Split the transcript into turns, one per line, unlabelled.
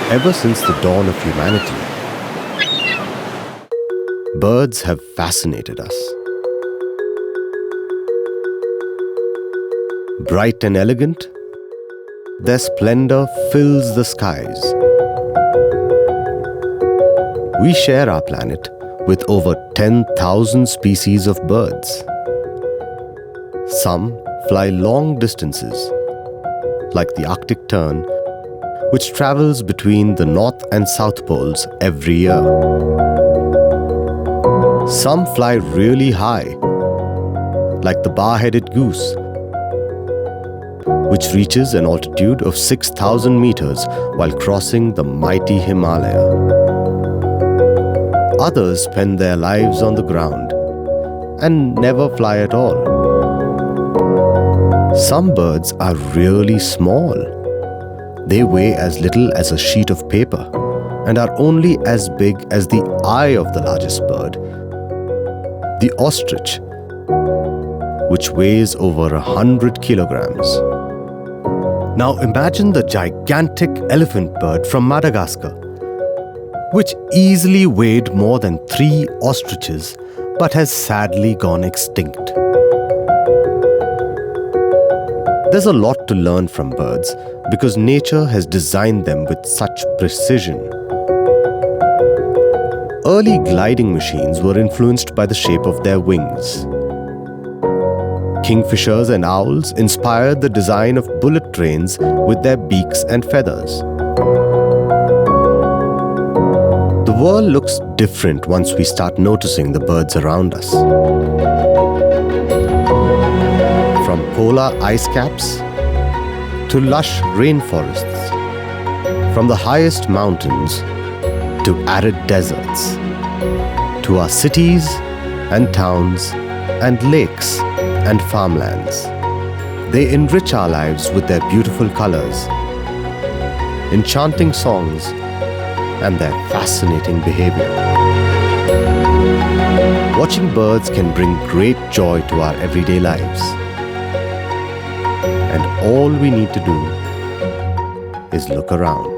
Ever since the dawn of humanity, birds have fascinated us. Bright and elegant, their splendor fills the skies. We share our planet with over 10,000 species of birds. Some fly long distances, like the Arctic tern, which travels between the North and South poles every year. Some fly really high, like the bar-headed goose, which reaches an altitude of 6,000 meters while crossing the mighty Himalaya. Others spend their lives on the ground and never fly at all. Some birds are really small. They weigh as little as a sheet of paper and are only as big as the eye of the largest bird, the ostrich, which weighs over 100 kilograms. Now imagine the gigantic elephant bird from Madagascar, which easily weighed more than 3 ostriches but has sadly gone extinct. There's a lot to learn from birds because nature has designed them with such precision. Early gliding machines were influenced by the shape of their wings. Kingfishers and owls inspired the design of bullet trains with their beaks and feathers. The world looks different once we start noticing the birds around us. From polar ice caps to lush rainforests, from the highest mountains to arid deserts, to our cities and towns and lakes and farmlands. They enrich our lives with their beautiful colors, enchanting songs, and their fascinating behavior. Watching birds can bring great joy to our everyday lives. And all we need to do is look around.